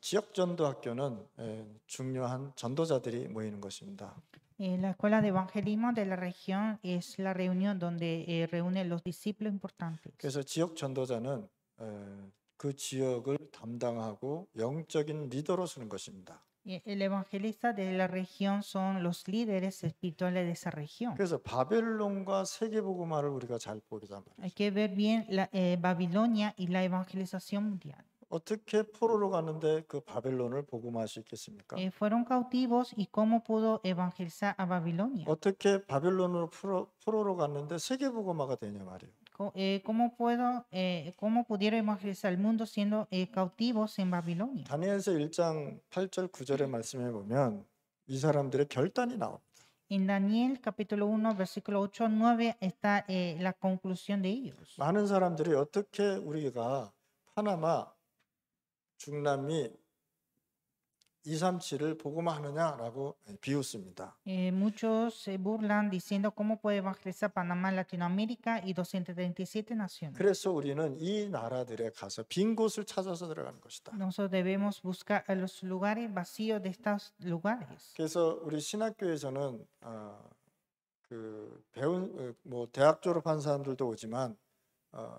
지역 전도 학교는 중요한 전도자들이 모이는 것입니다. La escuela de evangelismo de la región es la reunión donde reúnen los discípulos importantes. 그래서 지역 전도자는 그 지역을 담당하고 영적인 리더로 서는 것입니다. El evangelista de la región son los líderes espirituales de esa región. 그래서 바벨론과 세계복음화를 우리가 잘 보자 Hay 말이죠. que ver bien Babilonia y la evangelización mundial. 어떻게 포로로 갔는데 그 바벨론을 복음화할 수 있겠습니까? Fueron cautivos y cómo pudo evangelizar a Babilonia. 어떻게 바벨론으로 포로로 갔는데 세계복음화가 되냐 말이에요. ¿Cómo pudieron evangelizar el mundo siendo cautivos en Babilonia? 다니엘서 1장 8절 9절의 말씀에 보면 이 사람들의 결단이 나옵니다. En Daniel capítulo 1, versículo 8 9 está la conclusión de ellos. 많은 사람들이 어떻게 우리가 파나마, 중남미, 237을 복음화하느냐라고 비웃습니다. Muchos se burlan diciendo cómo puede evangelizar Panamá, Latinoamérica y 237 naciones. 그래서 우리는 이 나라들에 가서 빈 곳을 찾아서 들어가는 것이다. Nosotros debemos buscar a los lugares vacíos de estos lugares. 그래서 우리 신학교에서는 그 배운 뭐 대학 졸업한 사람들도 오지만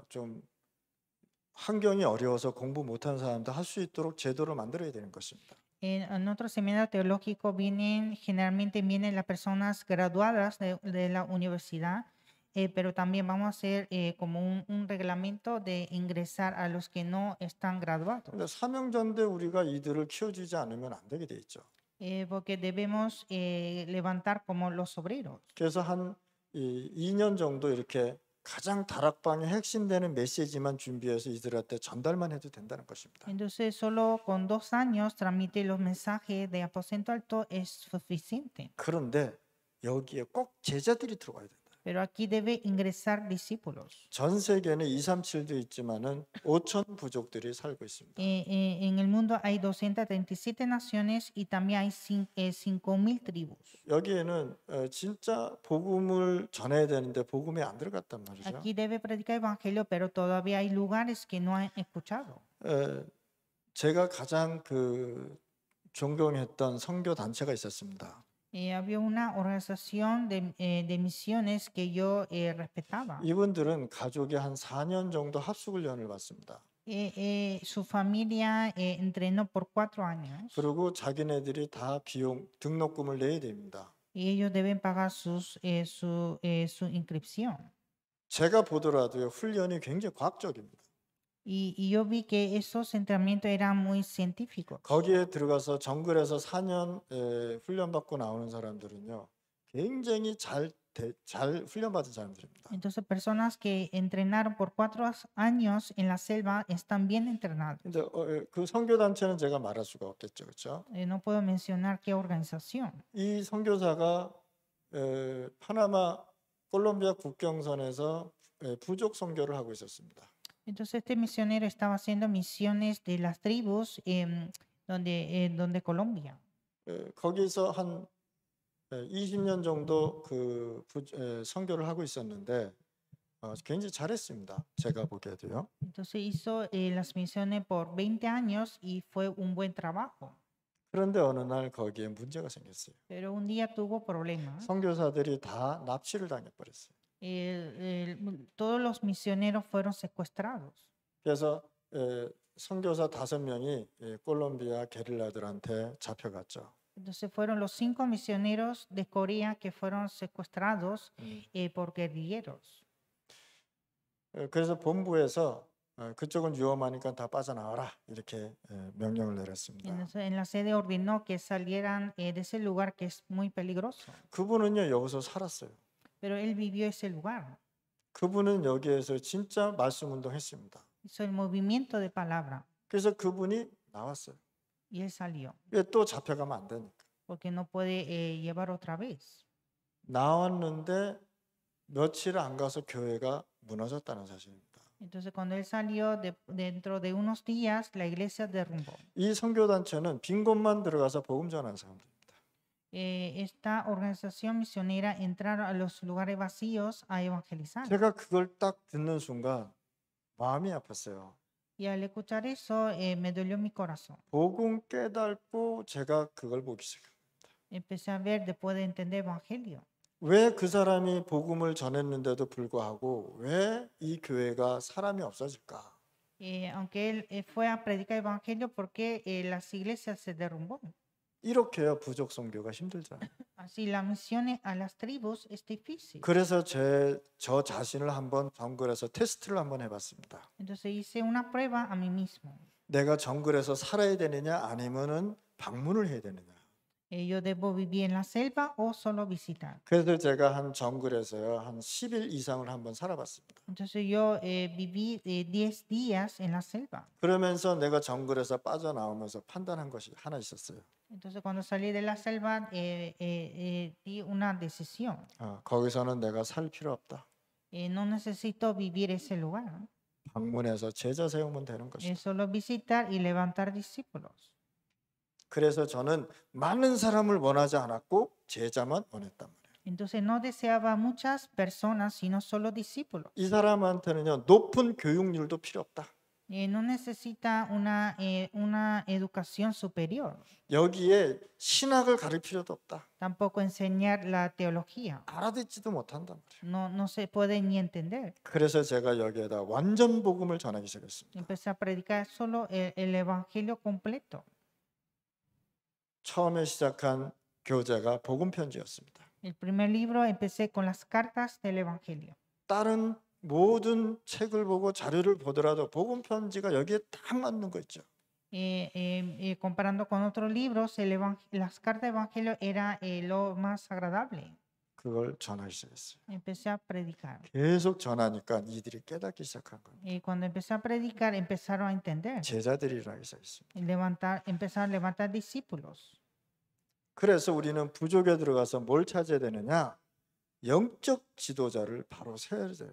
좀 환경이 어려워서 공부 못하는 사람도 할 수 있도록 제도를 만들어야 되는 것입니다. En otro seminario teológico generalmente vienen las personas graduadas de la universidad, pero también vamos a hacer como un reglamento de ingresar a los que no están graduados. 근데 사명전대 우리가 이들을 키워주지 않으면 안 되게 돼 있죠. Porque debemos levantar como los obreros. 그래서 한 2년 정도 이렇게 가장 다락방의 핵심되는 메시지만 준비해서 이들한테 전달만 해도 된다는 것입니다. Entonces, solo con 2 años transmitir los mensajes de aposento alto es suficiente. 그런데 여기에 꼭 제자들이 들어가야 된다. Pero aquí debe ingresar discípulos. 전 세계는 237도 있지만은 5천 부족들이 살고 있습니다. En el mundo hay 237 naciones y también hay 5,000 tribus. 여기에는 진짜 복음을 전해야 되는데 복음이 안 들어갔단 말이죠. Aquí debe predicar evangelio, pero todavía hay lugares que no han escuchado. 제가 가장 존경했던 선교 단체가 있었습니다. Había una organización de misiones que yo respetaba. 이분들은 가족이 한 4년 정도 합숙훈련을 받습니다. Su familia entrenó por 4 años. 그리고 자기네들이 다 비용 등록금을 내야 됩니다. Y ellos deben pagar su inscripción. 제가 보더라도요 훈련이 굉장히 과학적입니다. Y yo vi que esos entrenamientos eran muy científicos. 거기에 들어가서 정글에서 4년 훈련받고 나오는 사람들은요 굉장히 잘 훈련받은 사람들입니다. Entonces, personas que entrenaron por 4 años en la selva están bien entrenados. 근데 그 선교 단체는 제가 말할 수가 없겠죠, 그렇죠? No puedo mencionar qué organización. 이 선교사가 파나마 콜롬비아 국경선에서 부족 선교를 하고 있었습니다. Entonces, este misionero estaba haciendo misiones de las tribus donde Colombia. 거기서 한 20년 정도 선교를 하고 있었는데 굉장히 잘했습니다. 제가 보기에도요. Entonces hizo las misiones por 20 años y fue un buen trabajo. 그런데 어느 날 거기에 문제가 생겼어요. Pero un día tuvo problemas. 선교사들이 다 납치를 당해버렸어요. Todos los misioneros fueron secuestrados. 그래서 선교사 5명이 콜롬비아 게릴라들한테 잡혀갔죠. Entonces fueron los 5 misioneros de Corea que fueron secuestrados por guerrilleros. 그래서 본부에서 그쪽은 위험하니까 다 빠져나와라 이렇게 명령을 내렸습니다. Entonces, en la sede ordenó que salieran de ese lugar que es muy peligroso. 그분은요 여기서 살았어요. Pero él vivió ese lugar. 그분은 여기에서 진짜 말씀 운동했습니다. Hizo el movimiento de palabra. 그래서 그분이 나왔어요. Y él salió. 왜 또 잡혀가면 안 되니까. Porque no puede llevar otra vez. 나왔는데 며칠 안 가서 교회가 무너졌다는 사실입니다. Entonces, cuando él salió, dentro de unos días, la iglesia derrumbó. 이 선교단체는 빈 곳만 들어가서 복음 전하는 사람들입니다. Esta organización misionera entraron a los lugares vacíos a evangelizar. 제가 그걸 딱 듣는 순간 마음이 아팠어요. Y al escuchar eso, me dolió mi corazón. 복음 깨닫고 제가 그걸 보기 시작해요. Empecé a ver después de entender Evangelio. 왜 그 사람이 복음을 전했는데도 불구하고 왜 이 교회가 사람이 없어질까? Aunque él fue a predicar Evangelio, ¿por qué las iglesias se derrumbó? 이렇게요 부족 선교가 힘들잖아요. Así la misión a las tribus es difícil. 그래서 저 자신을 한번 정글에서 테스트를 한번 해봤습니다. Entonces hice una prueba a mí mismo. 내가 정글에서 살아야 되느냐 아니면은 방문을 해야 되느냐. Yo debo vivir en la selva o solo visitar. 그래서 제가 한 정글에서요 한 10일 이상을 한번 살아봤습니다. Entonces yo viví 10 días en la selva. 그러면서 내가 정글에서 빠져나오면서 판단한 것이 하나 있었어요. Entonces cuando salí de la selva di una decisión. 거기서는 내가 살 필요 없다. No necesito vivir ese lugar. 방문해서 제자 세우면 되는 것이다. Es solo visitar y levantar discípulos. 그래서 저는 많은 사람을 원하지 않았고 제자만 원했단 말이에요. Entonces no deseaba muchas personas, sino solo discípulos. 이 사람한테는요 높은 교육률도 필요 없다. No necesita una educación superior. 여기에 신학을 가르칠 필요도 없다. Tampoco enseñar la teología. 알아듣지도 못한단 말이에요. No se puede ni entender. 그래서 제가 여기에다 완전 복음을 전하기 시작했습니다. Empecé a predicar solo el evangelio completo. 처음에 시작한 교재가 복음 편지였습니다. El primer libro empecé con las cartas del evangelio. 다른 모든 책을 보고 자료를 보더라도 복음 편지가 여기에 딱 맞는 거 있죠. Comparando con otros libros, las cartas del evangelio era lo más agradable. 그걸 전하기 시작했어요. Empecé a predicar. 계속 전하니까 이들이 깨닫기 시작한 거예요. Y cuando empecé a predicar, empezaron a entender. 제자들이 일하기 시작했습니다. Empezaron a levantar discípulos. 그래서 우리는 부족에 들어가서 뭘 찾아야 되느냐? 영적 지도자를 바로 세워야 돼요.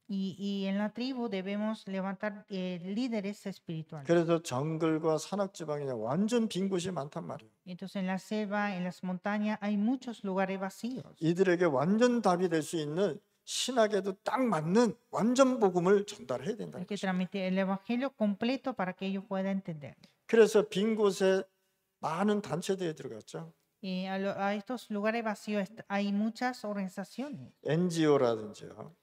Y en la tribu debemos levantar líderes espirituales. 그래서 정글과 산악 지방에 완전 빈 곳이 많단 말이에요. Entonces en la selva, en las montañas, hay muchos lugares vacíos. 이들에게 완전 답이 될 수 있는 신학에도 딱 맞는 완전 복음을 전달해야 된다. Hay que transmitir el evangelio completo para que ellos puedan entender. 그래서 빈 곳에 많은 단체들이 들어갔죠. A estos lugares vacíos hay muchas organizaciones, NGO라든지요.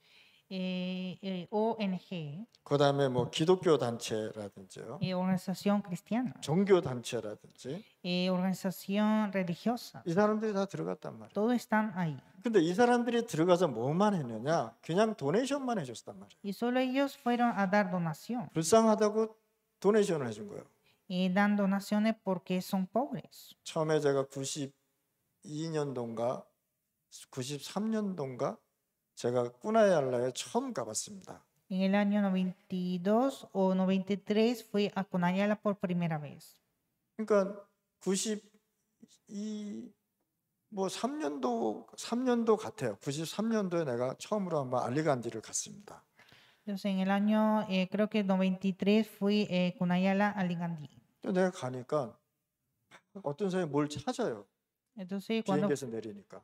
ONG, 그다음에 뭐 기독교 단체라든지요. organización cristiana, 종교 단체라든지 organización religiosa. 이 사람들이 다 들어갔단 말이에요. Todos están ahí. 근데 이 사람들이 들어가서 뭐만 했느냐? 그냥 도네이션만 해줬단 말이에요. Y solo ellos fueron a dar donación. 불쌍하다고 도네이션을 해준 거예요. Dan donaciones porque son pobres. 처음에 제가 92년도인가 93년도인가 제가 꾸나이알라에 처음 가봤습니다. En el año 92 o 93 fui a Cunayala por primera vez. 그러니까 92 뭐 3년도 같아요. 93년도에 내가 처음으로 한번 알리간디를 갔습니다. Entonces en el año creo que 93 fui Cunayala a Ligandí. 내가 가니까 어떤 사람이 뭘 찾아요. Entonces 비행기에서 내리니까.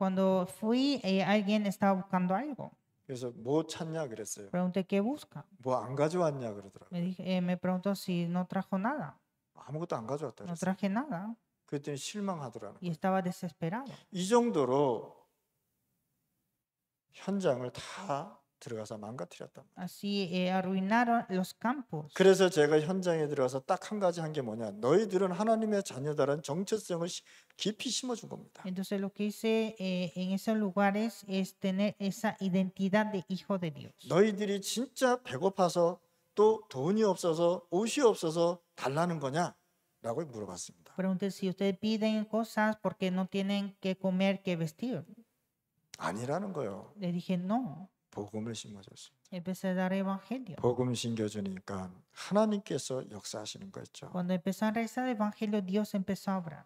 cuando fui alguien estaba buscando algo. 그래서 뭐 찾냐 그랬어요. Pregunté qué busca. 뭐 안 가져왔냐 그러더라고요. Me preguntó si no trajo nada. 아무것도 안 가져왔다 No 그랬어요. traje nada. 그랬더니 실망하더라는 Y 거예요. estaba desesperado. 이 정도로 현장을 다 들어가서 망가뜨렸단 말이에요. Así arruinaron los campos. 그래서 제가 현장에 들어가서 딱 한 가지 한 게 뭐냐? 너희들은 하나님의 자녀다라는 정체성을 깊이 심어준 겁니다. Entonces lo que hice en esos lugares es tener esa identidad de hijo de Dios. 너희들이 진짜 배고파서 또 돈이 없어서 옷이 없어서 달라는 거냐? 라고 물어봤습니다. Pregunté si ustedes piden cosas porque no tienen que comer, que vestir. 아니라는 거예요. Le dije no. 복음을 심어줬습니다. Empecé a dar evangelio. 복음 심겨주니까 하나님께서 역사하시는 거 있죠. Cuando empezó a realizar el evangelio, Dios empezó a obrar.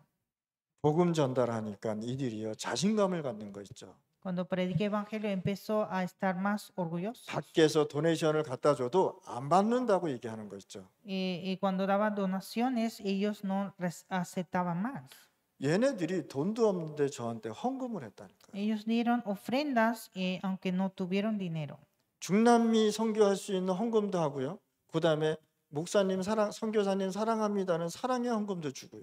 복음 전달하니까 이들이요 자신감을 갖는 거 있죠. Cuando prediqué evangelio, empezó a estar más orgulloso. 밖에서 도네이션을 갖다 줘도 안 받는다고 얘기하는 거 있죠. Y cuando daba donaciones, ellos no aceptaban más. 얘네들이 돈도 없는데 저한테 헌금을 했다니까요. Ellos dieron ofrendas aunque no tuvieron dinero. 중남미 선교할 수 있는 헌금도 하고요. 그다음에 목사님 사랑, 선교사님 사랑합니다는 사랑의 헌금도 주고요.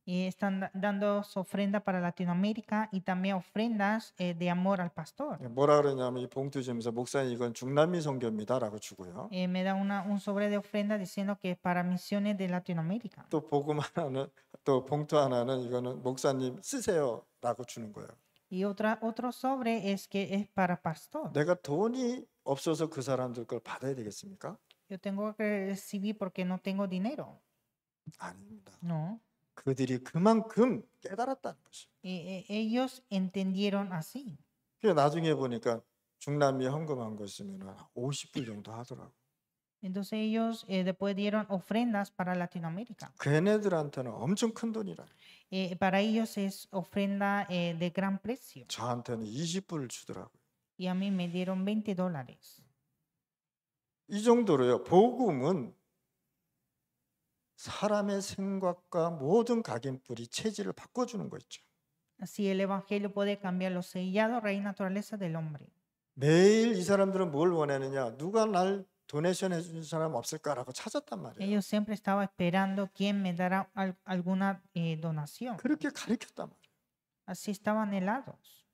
Y están dando su ofrenda para Latinoamérica y también ofrendas de amor al pastor. 뭐라 그러냐면 이 봉투 주면서 목사님 이건 중남미 선교입니다라고 주고요. Me da un sobre de ofrenda diciendo que es para misiones de Latinoamérica. 또 복음 하나는 또 봉투 하나는 이거는 목사님 쓰세요라고 주는 거예요. Y otro sobre es que es para pastor. 내가 돈이 없어서 그 사람들 걸 받아야 되겠습니까? Yo tengo que recibir porque no tengo dinero. 아닙니다. No. 그들이 그만큼 깨달았다는 것이죠. Ellos entendieron así. 그래서 나중에 보니까 중남미 헌금한 거 있으면 50불 정도 하더라고. Entonces ellos después dieron ofrendas para Latinoamérica. 걔네들한테는 엄청 큰 돈이라. Para ellos es ofrenda de gran precio. 저한테는 20불을 주더라고요. Y a mí me dieron $20. 이 정도로요. 복음은 사람의 생각과 모든 각인뿌리 체질을 바꿔주는 거 있죠. Así el evangelio puede cambiar los sellados, raíz naturaleza del hombre. 매일 이 사람들은 뭘 원하느냐? 누가 날 도네이션 해주는 사람 없을까라고 찾았단 말이에요. Ellos siempre estaban esperando quién me dará alguna donación. 그렇게 가르쳤단 말이에요. Así estaban helados.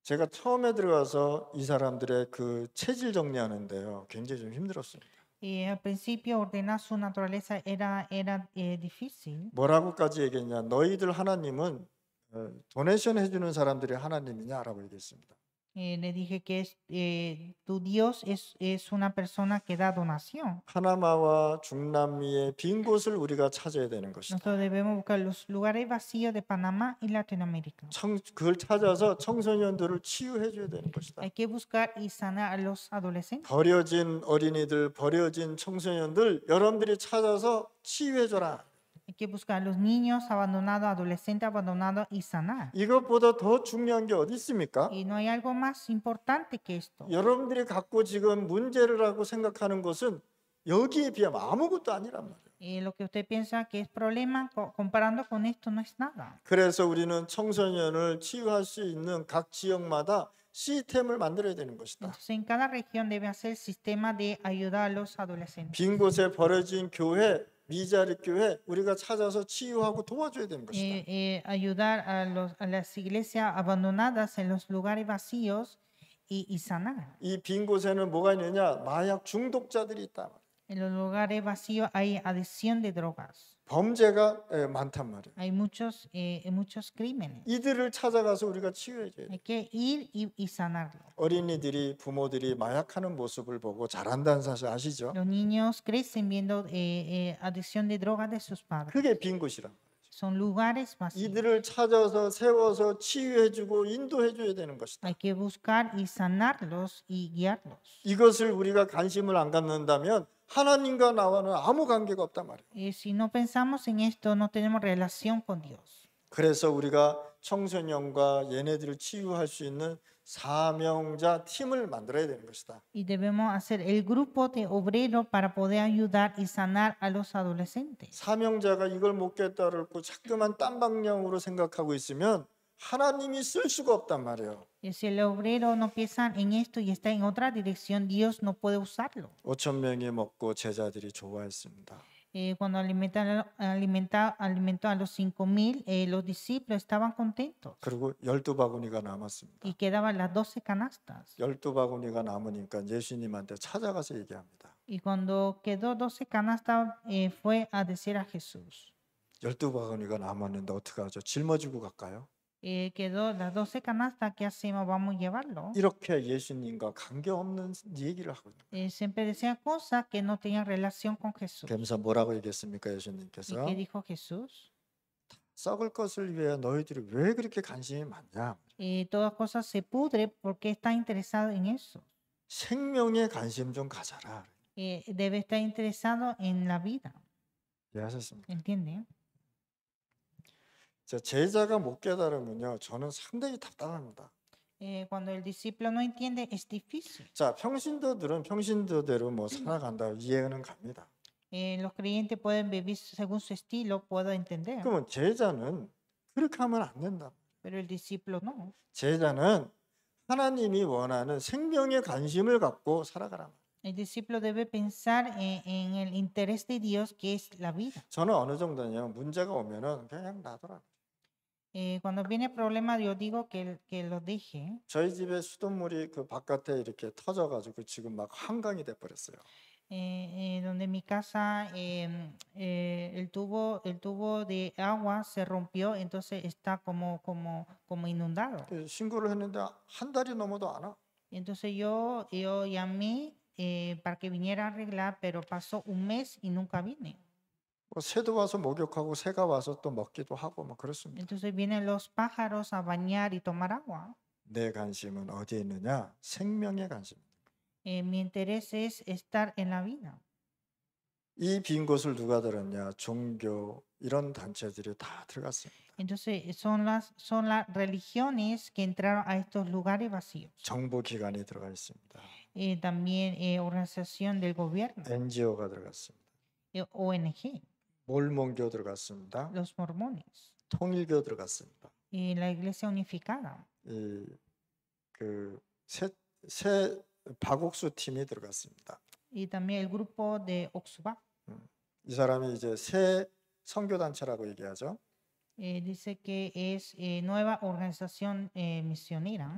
제가 처음에 들어가서 이 사람들의 그 체질 정리하는데요. 굉장히 좀 힘들었습니다. Al principio ordenar su naturaleza era difícil. 뭐라고까지 얘기했냐? 너희들 하나님은 도네이션 해주는 사람들이 하나님이냐라고 얘기했습니다. Le dije que tu Dios es una persona que da donación. 파나마와 중남미의 빈 곳을 우리가 찾아야 되는 것이다. Nosotros debemos buscar los lugares vacíos de Panamá y Latinoamérica. 그걸 찾아서 청소년들을 치유해 줘야 되는 것이다. Hay que buscar y sanar a los adolescentes. 버려진 어린이들, 버려진 청소년들 여러분들이 찾아서 치유해 줘라. Hay que buscar a los niños abandonados, adolescentes abandonados y sanar. 이것보다 더 중요한 게 어디 있습니까? Y no hay algo más importante que esto. 여러분들이 갖고 지금 문제라고 생각하는 것은 여기에 비하면 아무것도 아니란 말이에요. Y lo que usted piensa que es problema, comparando con esto, no es nada. 그래서 우리는 청소년을 치유할 수 있는 각 지역마다 시스템을 만들어야 되는 것이다. Entonces, en cada región debe hacer sistema de ayudar a los adolescentes. 빈 곳에 버려진 교회, 미자립 교회 우리가 찾아서 치유하고 도와줘야 되는 것이다. Ayudar a las iglesias abandonadas en los lugares vacíos y sanar. 이 빈 곳에는 뭐가 있느냐? 마약 중독자들이 있다. En los lugares vacíos hay adicción de drogas. 범죄가 많단 말이에요. Hay muchos crímenes. 이들을 찾아가서 우리가 치유해줘야 돼요. Hay que ir y sanarlo. 어린이들이 부모들이 마약하는 모습을 보고 자란다는 사실 아시죠? Los niños crecen viendo adicción de drogas de sus padres. 그게 빈 곳이라. Son lugares vacíos. 이들을 찾아서 세워서 치유해주고 인도해줘야 되는 것이다. Hay que buscar y sanarlos y guiarlos. 이것을 우리가 관심을 안 갖는다면 하나님과 나와는 아무 관계가 없단 말이에요. Si no pensamos en esto, no tenemos relación con Dios. 그래서 우리가 청소년과 얘네들을 치유할 수 있는 사명자 팀을 만들어야 되는 것이다. Y debemos hacer el grupo de obreros para poder ayudar y sanar a los adolescentes. 사명자가 이걸 못 깼다고 자꾸만 딴 방향으로 생각하고 있으면 하나님이 쓸 수가 없단 말이에요. Y si el obrero no piensa en esto y está en otra dirección, Dios no puede usarlo. 5천 명이 먹고 제자들이 좋아했습니다. Cuando alimentó a los 5,000, los discípulos estaban contentos. 그리고 12바구니가 남았습니다. Y quedaban las 12 canastas. 12바구니가 남으니까 예수님한테 찾아가서 얘기합니다. Y cuando quedó 12 canastas, fue a decir a Jesús. 12바구니가 남았는데 어떡하죠? 짊어지고 갈까요? Quedó las 12 canastas, ¿qué hacemos? Vamos a llevarlo. 이렇게 예수님과 관계없는 얘기를 하고 있는 Siempre decía cosas que no tenían relación con Jesús. 그러면서 뭐라고 얘기했습니까? ¿Y 예수님께서 qué dijo Jesús? 썩을 것을 위해 너희들이 왜 그렇게 관심이 많냐? Todas cosas se pudre porque está interesado en eso. 생명에 관심 좀 가져라. Debe estar interesado en la vida. 이해하셨습니까? ¿Entiende? 자, 제자가 못 깨달으면요, 저는 상당히 답답합니다. Cuando el discípulo no entiende, es difícil. 자, 평신도들은 평신도대로 뭐 살아간다 이해는 갑니다. Los creyentes pueden vivir según su estilo, puedo entender. 그러면 제자는 그렇게 하면 안 된다. Pero el discípulo no. 제자는 하나님이 원하는 생명에 관심을 갖고 살아가라. El discípulo debe pensar en el interés de Dios, que es la vida. 저는 어느 정도냐면 문제가 오면은 그냥 놔둬라. Cuando viene problema, yo digo que lo deje. 저희 집에 수돗물이 그 바깥에 이렇게 터져가지고 지금 막 한강이 돼 버렸어요. Donde en mi casa el tubo de agua se rompió, entonces está como inundado. 그래서 신고를 했는데 한 달이 넘어도 안 와. Entonces yo llamé para que viniera a arreglar, pero pasó un mes y nunca vine. 뭐 새도 와서 목욕하고 새가 와서 또 먹기도 하고 뭐 그렇습니다. Entonces vienen los pájaros a bañar y tomar agua. 내 관심은 어디에 있느냐? 생명에 관심입니다. Mi interés es estar en la vida. 이 빈 곳을 누가 들었냐? 종교 이런 단체들이 다 들어갔습니다. Entonces son las religiones que entraron a estos lugares vacíos. 정보기관이 들어가 있습니다. También organización del gobierno, NGO가 들어갔습니다. ONG, 몰몬교 들어갔습니다. los mormones, 통일교 들어갔습니다. la iglesia unificada, 새 박옥수 팀이 들어갔습니다. y también el grupo de Oxubá. 이 사람이 이제 새 선교 단체라고 얘기하죠. Dice que es nueva organización misionera.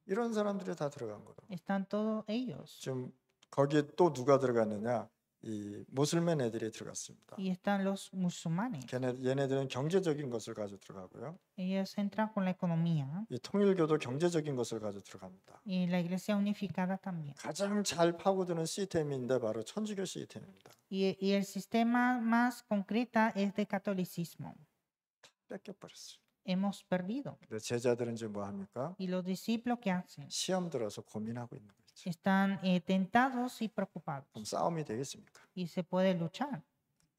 이런 사람들이 다 들어간 거예요. Están todos ellos. 지금 거기에 또 누가 들어갔느냐? 이 모슬맨 애들이 들어갔습니다. Y están los musulmanes. 얘네들은 경제적인 것을 가지고 들어가고요. Ellos entran con la economía. 이 통일교도 경제적인 것을 가지고 들어갑니다. Y la iglesia unificada también. 가장 잘 파고드는 시스템인데 바로 천주교 시스템입니다. Y el sistema más concreta es de catolicismo. 뺏겨버렸어요. Hemos perdido. 근데 제자들은 지금 뭐 합니까? Y los discípulos, ¿qué hacen? 시험 들어서 고민하고 있는 거죠. Están tentados y preocupados. 그럼 싸움이 되겠습니까? Y se puede luchar.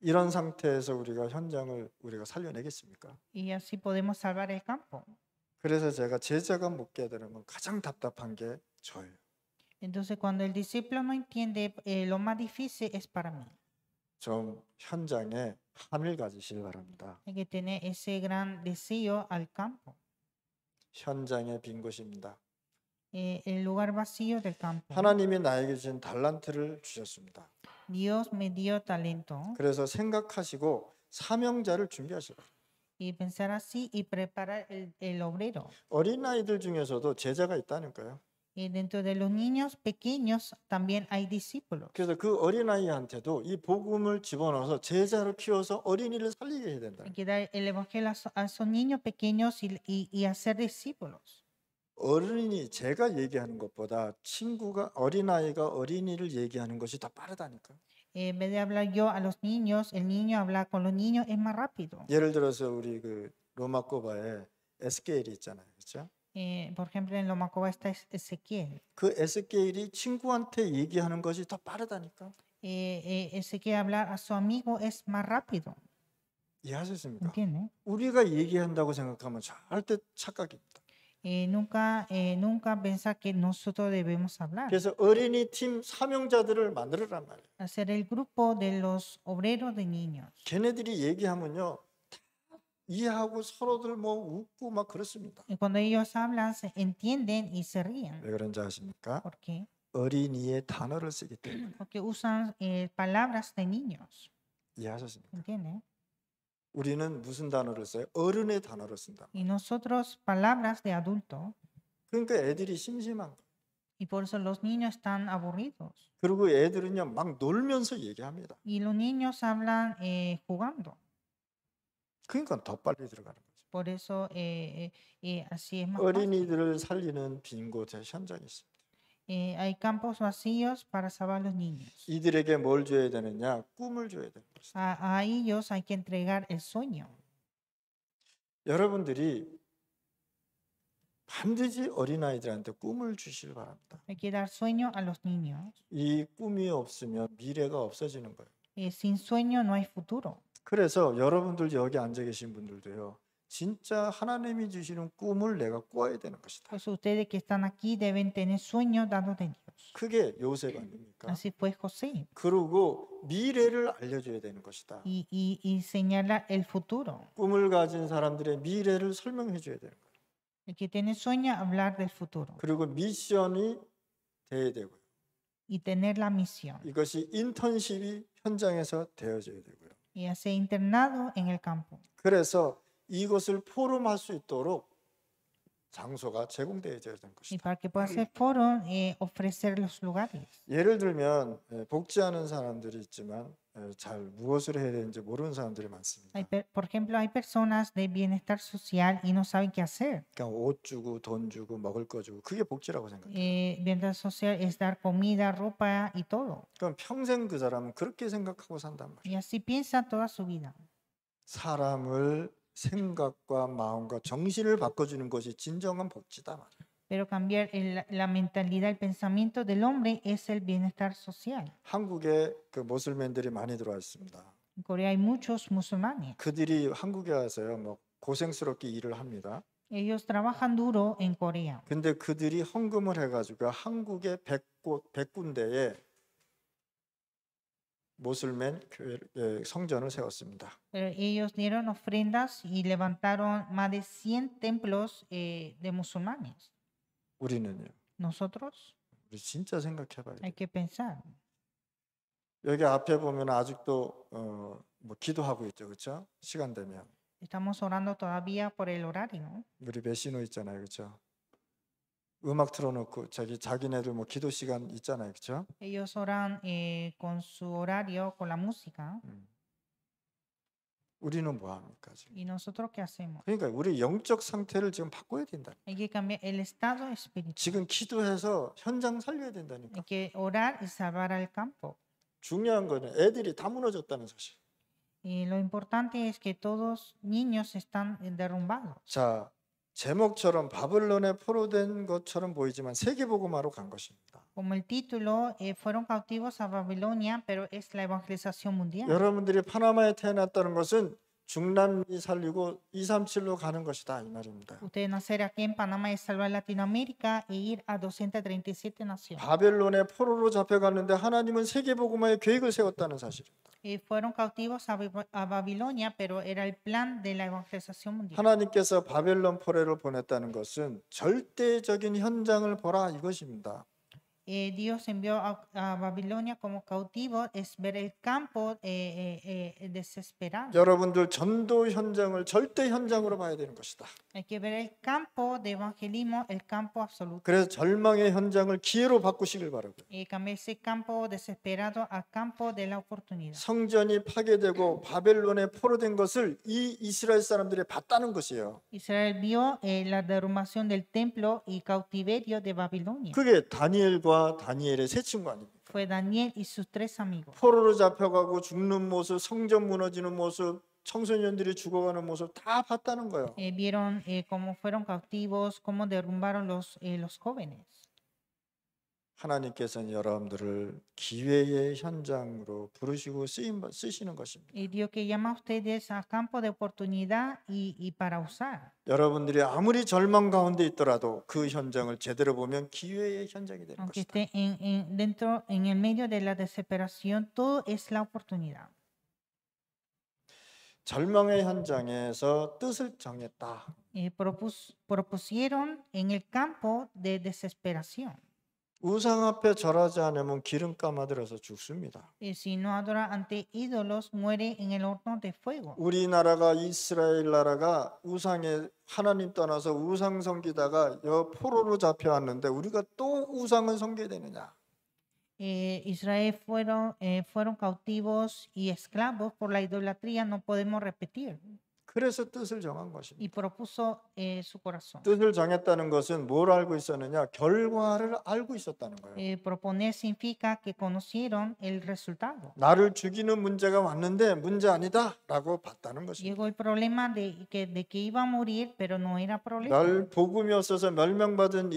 이런 상태에서 우리가 현장을 우리가 살려내겠습니까? Y así podemos salvar el campo. 그래서 제가 제자가 못 깨달은 건 가장 답답한 게 저예요. Entonces, cuando el discípulo no entiende, lo más difícil es para mí. 좀 현장에 함을 가지시길 바랍니다. Hay que tener ese gran deseo al campo. 현장에 빈 곳입니다. El lugar vacío del campo. 하나님이 나에게 주신 달란트를 주셨습니다. Dios me dio talento. 그래서 생각하시고 사명자를 준비하시고 Y pensar así y preparar el obrero. 어린아이들 중에서도 제자가 있다는 거예요. Y dentro de los niños pequeños también hay discípulos. 그래서 그 어린아이한테도 이 복음을 집어넣어서 제자를 키워서 어린이를 살리게 해야 된다. Hay que dar el evangelio a esos niños pequeños y hacer discípulos. 어른이 제가 얘기하는 것보다 어린아이가 어린이를 얘기하는 것이 더 빠르다니까. En vez de hablar yo a los niños, el niño habla con los niños es más rápido. 예를 들어서 우리 그 로마코바에 에스겔이 있잖아요, 그렇죠? Por ejemplo, en Lomacoba está Ezequiel. 그 에스겔이 친구한테 얘기하는 것이 더 빠르다니까. Ezequiel hablar a su amigo es más rápido. 이해하셨습니까? ¿Entiende? 우리가 얘기한다고 생각하면 절대 착각입니다. Nunca pensar que nosotros debemos hablar. 그래서 어린이 팀 사명자들을 만들어란 말이에요. Hacer el grupo de los obreros de niños. 걔네들이 얘기하면요 다 이해하고 서로들 뭐 웃고 막 그렇습니다. Y cuando ellos hablan, se entienden y se ríen. 왜 그런지 아십니까? ¿Por qué? 어린이의 단어를 쓰기 때문에. Porque usan palabras de niños. 이해하셨습니까? ¿Entiende? 우리는 무슨 단어를 써요? 어른의 단어를 쓴다. Y nosotros palabras de adulto. 그러니까 애들이 심심한 거예요. Y por eso los niños están aburridos. 그리고 애들은요 막 놀면서 얘기합니다. Y los niños hablan jugando. 그러니까 더 빨리 들어가는 거죠. Por eso así es más fácil. 어린이들을 살리는 빈 곳에 현장이 있습니다. Hay campos vacíos para salvar a los niños. 이들에게 뭘 줘야 되느냐? 꿈을 줘야 되는 것입니다. A ellos hay que entregar el sueño. 여러분들이 반드시 어린아이들한테 꿈을 주시길 바랍니다. Hay que dar sueño a los niños. 이 꿈이 없으면 미래가 없어지는 거예요. Sin sueño no hay futuro. 그래서 여러분들 여기 앉아 계신 분들도요. 진짜 하나님이 주시는 꿈을 내가 꿔야 되는 것이다. Pues ustedes que están aquí deben tener sueños dados de Dios. 그게 요셉 아닙니까? Así fue José. 그리고 미래를 알려줘야 되는 것이다. Y señalar el futuro. 꿈을 가진 사람들의 미래를 설명해 줘야 되는 거예요. El que tiene sueño, hablar del futuro. 그리고 미션이 돼야 되고요. y tener la misión. 이것이 인턴십이 현장에서 되어져야 되고요. Y hacer internado en el campo. 그래서 이것을 포럼할 수 있도록 장소가 제공되어져야 되는 Y 것이다. para que pueda hacer foro, ofrecer los lugares. 예를 들면 복지하는 사람들이 있지만 잘 무엇을 해야 되는지 모르는 사람들이 많습니다. Por ejemplo, hay personas de bienestar social y no saben qué hacer. 그냥 옷 주고 돈 주고 먹을 거 주고 그게 복지라고 생각해요. Bienestar social es dar comida, ropa y todo. 그럼 평생 그 사람은 그렇게 생각하고 산단 말이에요. Y así piensa toda su vida. 사람을 생각과 마음과 정신을 바꿔주는 것이 진정한 복지다 말이에요. Pero cambiar la mentalidad, el pensamiento del hombre es el bienestar social. 한국에 그 모슬맨들이 많이 들어와 있습니다. En Corea hay muchos musulmanes. 그들이 한국에 와서요, 뭐 고생스럽게 일을 합니다. Ellos trabajan duro en Corea. 근데 그들이 헌금을 해가지고 한국의 100군데에 모슬맨 성전을 세웠습니다. Pero ellos dieron ofrendas y levantaron más de 100 templos de musulmanes. 우리는요, Nosotros 우리 진짜 생각해봐야 돼요. hay que pensar. 여기 앞에 보면 아직도 뭐 기도하고 있죠, 그렇죠? 시간 되면 Estamos orando todavía por el horario. 우리 메시노 있잖아요, 그렇죠? 음악 틀어놓고 자기네들 뭐 기도 시간 있잖아요, 그렇죠? Ellos oran con su horario, con la música. 우리는 뭐 합니까 지금? ¿Y nosotros qué hacemos? 그러니까 우리 영적 상태를 지금 바꿔야 된다. Hay que cambiar el estado espiritual. 지금 기도해서 현장 살려야 된다니까. Hay que orar y salvar al campo. 중요한 거는 애들이 다 무너졌다는 사실. Y lo importante es que todos niños están derrumbados. 자, 제목처럼 바벨론에 포로된 것처럼 보이지만 세계복음화로 간 것입니다. Como el título, fueron cautivos a Babilonia, pero es la evangelización mundial. 여러분들이 파나마에 태어났다는 것은 중남미 살리고 237로 가는 것이다 이 말입니다. Usted nacer aquí en Panamá es salvar Latinoamérica e ir a 237 naciones. 바벨론에 포로로 잡혀갔는데 하나님은 세계복음화의 계획을 세웠다는 사실입니다. Fueron cautivos a Babilonia, pero era el plan de la evangelización mundial. 하나님께서 바벨론 포로를 보냈다는 것은 절대적인 현장을 보라 이것입니다. Dios envió a Babilonia como cautivo es ver el campo desesperado. 여러분들 전도 현장을 절대 현장으로 봐야 되는 것이다. Hay que ver el campo de evangelismo, el campo absoluto. 그래서 절망의 현장을 기회로 바꾸시길 바라고요. Cambiar ese campo desesperado a campo de la oportunidad. 성전이 파괴되고 바벨론에 포로된 것을 이 이스라엘 사람들이 봤다는 것이에요. Israel vio la derrumbación del templo y cautiverio de Babilonia. 그게 다니엘과 다니엘의 세 친구 아닙니까? Fue Daniel y sus 3 amigos. 포로로 잡혀가고 죽는 모습, 성전 무너지는 모습, 청소년들이 죽어가는 모습 다 봤다는 거예요. Vieron cómo fueron cautivos, cómo derrumbaron los jóvenes. 하나님께서는 여러분들을 기회의 현장으로 부르시고 쓰시는 것입니다. Y Dios que llama a ustedes a campo de oportunidad y para usar. 여러분들이 아무리 절망 가운데 있더라도 그 현장을 제대로 보면 기회의 현장이 되는 Aunque 것이다. esté dentro, en el medio de la desesperación, todo es la oportunidad. 절망의 현장에서 뜻을 정했다. Propusieron en el campo de desesperación. 우상 앞에 절하지 않으면 기름 까마들어서 죽습니다. Si no adora ante ídolos, muere en el horno de fuego. 우리나라가 이스라엘 나라가 우상에 하나님 떠나서 우상 섬기다가 포로로 잡혀왔는데 우리가 또 우상을 섬겨야 되느냐? Israel fueron cautivos y esclavos por la idolatría, no podemos repetir. 그래서 뜻을 정한 것입니다. Y propuso su corazón. 뜻을 정했다는 것은 뭘 알고 있었느냐? 결과를 알고 있었다는 거예요. Proponer significa que conocieron el resultado. 나를 죽이는 문제가 왔는데 문제 아니다라고 봤다는 것입니다. Llegó el problema de que iba a morir, pero no era problema. 복음이 없어서 멸망받은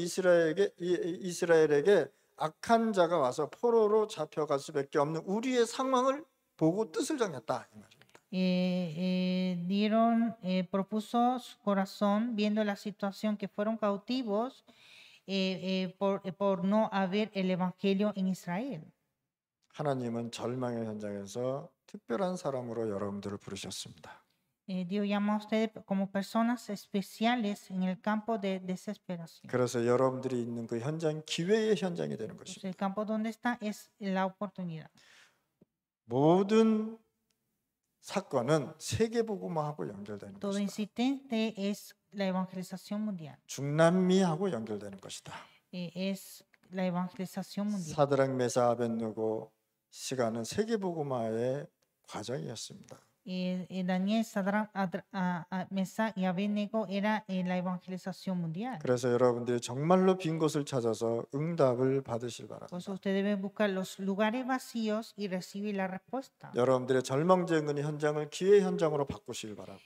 이스라엘에게 악한 자가 와서 포로로 잡혀갈 수밖에 없는 우리의 상황을 보고 뜻을 정했다 이 말입니다. Propuso su corazón viendo la situación que fueron cautivos por no haber el evangelio en Israel. 하나님은 절망의 현장에서 특별한 사람으로 여러분들을 부르셨습니다. Dios llama a ustedes como personas especiales en el campo de desesperación. 그래서 여러분들이 있는 그 현장 기회의 현장이 되는 Entonces, 것입니다. el campo donde está es la oportunidad. 모든 사건은 세계복음화하고 연결되는 Todo 것이다. incidente es la evangelización mundial. 중남미하고 연결되는 것이다. Es la evangelización mundial. 사드락 메사 아벳느고 시간은 세계복음화의 과정이었습니다. Daniel, Sadrach, Mesach y Abednego era la evangelización mundial. 그래서 여러분들이 정말로 빈 곳을 찾아서 응답을 받으실 Por 바랍니다. eso usted debe buscar los lugares vacíos y recibir la respuesta. 여러분들의 절망적인 현장을 기회 현장으로 바꾸시길 바라고.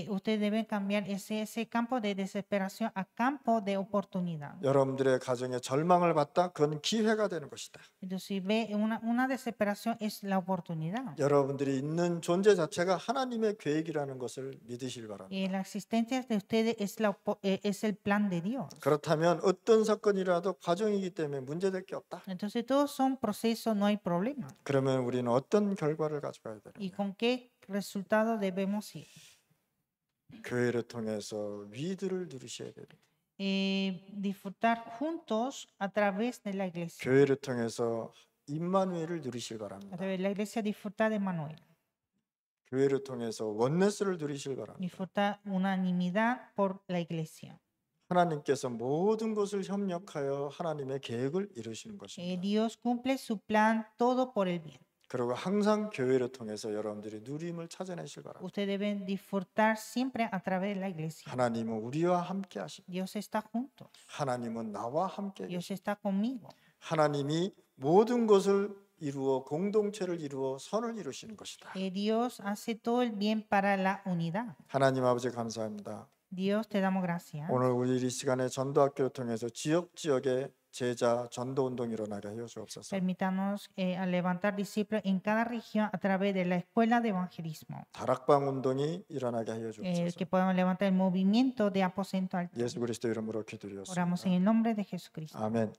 Usted debe cambiar ese campo de desesperación a campo de oportunidad. 여러분들의 가정에 절망을 받다 그건 기회가 되는 것이다. Entonces, si ve una desesperación es la oportunidad. 여러분들이 있는 존재 자체가 하나님의 계획이라는 것을 믿으시길 바랍니다. La existencia de ustedes es el plan de Dios. 그렇다면 어떤 사건이라도 과정이기 때문에 문제될 게 없다. Entonces, todos son procesos, no hay problema. 그러면 우리는 어떤 결과를 가져가야 ¿Y 되느냐? con qué resultado debemos ir? 교회를 통해서 위들을 누리셔야 됩니다. Disfrutar juntos a través de la iglesia. 교회를 통해서 임마누엘을 누리실 A 바랍니다. través de la iglesia disfrutar de Manuel. 교회를 통해서 원네스를 누리실 바랍니다. Disfrutar unanimidad por la iglesia. 하나님께서 모든 것을 협력하여 하나님의 계획을 이루시는 것입니다. Dios cumple su plan todo por el bien. 그리고 항상 교회를 통해서 여러분들이 누림을 찾아내실 바랍니다. Ustedes deben disfrutar siempre a través de la iglesia. 하나님은 우리와 함께 하십니다. Dios está junto. 하나님은 나와 함께 Dios 계십니다. está conmigo. 하나님이 모든 것을 이루어 공동체를 이루어 선을 이루시는 것이다. Dios hace todo el bien para la unidad. 하나님 아버지 감사합니다. Dios te damos gracias. 오늘 우리 이 시간에 전도학교를 통해서 지역에 제자 전도 운동이 일어나게 하여 주옵소서. Permítanos a levantar discípulos en cada región a través de la escuela de evangelismo. 다락방 운동이 일어나게 하여 주옵소서. Que podamos levantar el movimiento de aposento alto. 예수 그리스도 이름으로 기도드렸습니다. Oramos en el nombre de Jesucristo. 아멘.